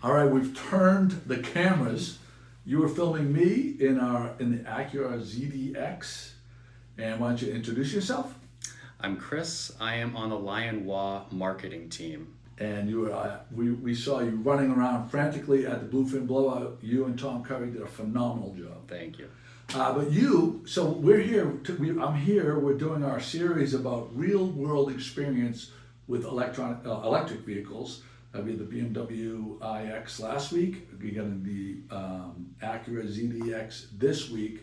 All right, we've turned the cameras. You were filming me in the Acura ZDX, and why don't you introduce yourself? I'm Chris. I am on the Lion Wah marketing team. And you were, we saw you running around frantically at the Bluefin Blowout. You and Tom Curry did a phenomenal job. Thank you. So we're here. I'm here. We're doing our series about real-world experience with electric vehicles. We had the BMW iX last week. We got the Acura ZDX this week.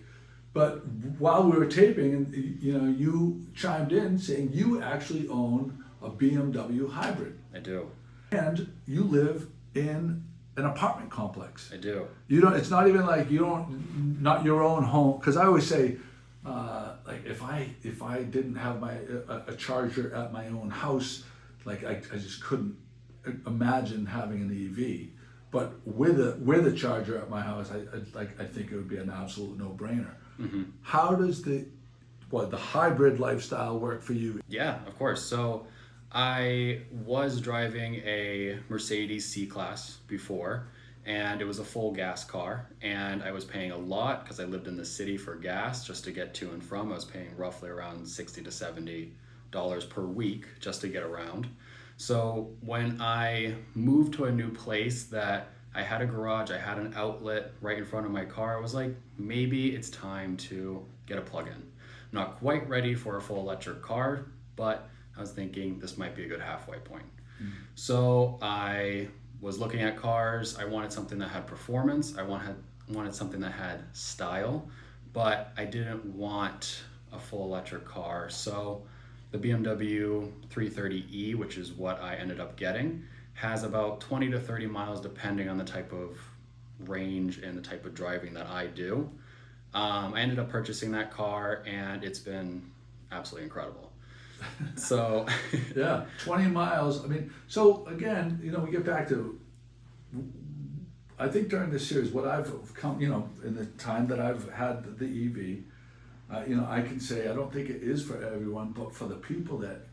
But while we were taping, you chimed in saying you actually own a BMW hybrid. I do. And you live in an apartment complex. I do. You don't. It's not even like not your own home. Because I always say, like if I didn't have a charger at my own house, like I just couldn't imagine having an EV. But with a charger at my house, I think it would be an absolute no-brainer. Mm-hmm. How does the hybrid lifestyle work for you? Yeah, of course. So I was driving a Mercedes C-Class before, and it was a full gas car, and I was paying a lot because I lived in the city for gas just to get to and from. I was paying roughly around $60 to $70 per week just to get around. So when I moved to a new place that I had a garage, I had an outlet right in front of my car, I was like, maybe it's time to get a plug-in. Not quite ready for a full electric car, but I was thinking this might be a good halfway point. Mm-hmm. So I was looking at cars. I wanted something that had performance. I wanted something that had style, but I didn't want a full electric car. So the BMW 330e, which is what I ended up getting, has about 20 to 30 miles depending on the type of range and the type of driving that I do. I ended up purchasing that car, and it's been absolutely incredible. So yeah, 20 miles. I mean, so again, we get back to, I think during this series, what I've come, in the time that I've had the EV, I can say I don't think it is for everyone, but for the people that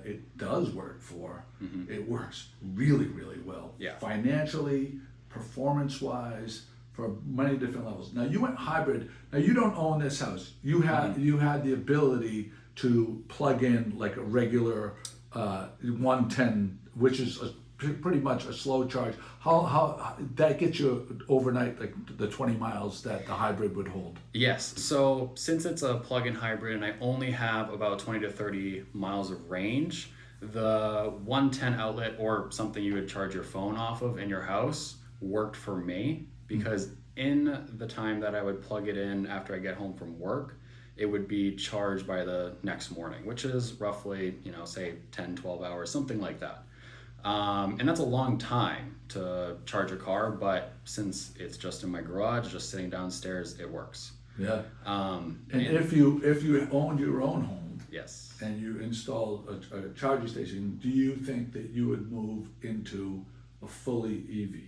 it does work for, mm-hmm. It works really, really well. Yeah. Financially, performance-wise, for many different levels. Now you went hybrid. Now you don't own this house. You had the ability to plug in like a regular 110, which is pretty much a slow charge. How that gets you overnight, like the 20 miles that the hybrid would hold? Yes. So since it's a plug-in hybrid and I only have about 20 to 30 miles of range, the 110 outlet or something you would charge your phone off of in your house worked for me, because in the time that I would plug it in after I get home from work, it would be charged by the next morning, which is roughly, say 10, 12 hours, something like that. And that's a long time to charge a car, but since it's just in my garage, just sitting downstairs, it works. Yeah. And if you owned your own home, yes, and you installed a charging station, do you think that you would move into a fully EV?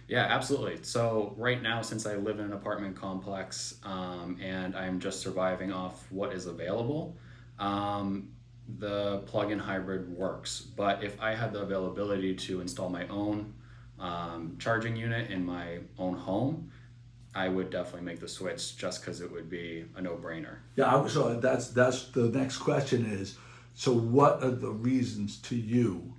Yeah, absolutely. So right now, since I live in an apartment complex, and I'm just surviving off what is available, the plug-in hybrid works. But if I had the availability to install my own charging unit in my own home, I would definitely make the switch, just because it would be a no-brainer. Yeah, so that's the next question is, so what are the reasons to you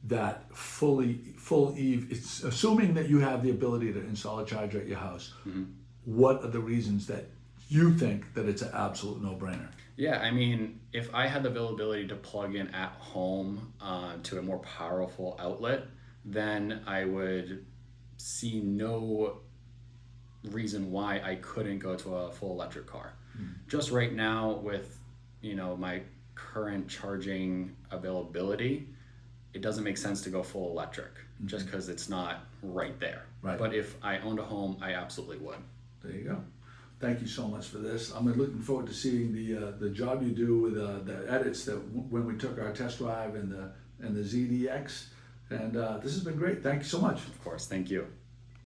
that full EV, it's assuming that you have the ability to install a charger at your house, mm-hmm. What are the reasons that you think that it's an absolute no-brainer? Yeah, I mean, if I had the availability to plug in at home to a more powerful outlet, then I would see no reason why I couldn't go to a full electric car. Mm-hmm. Just right now with, my current charging availability, it doesn't make sense to go full electric, mm-hmm. just because it's not right there. Right. But if I owned a home, I absolutely would. There you go. Thank you so much for this. I'm looking forward to seeing the job you do with the edits that when we took our test drive and the ZDX. And this has been great. Thank you so much. Of course. Thank you.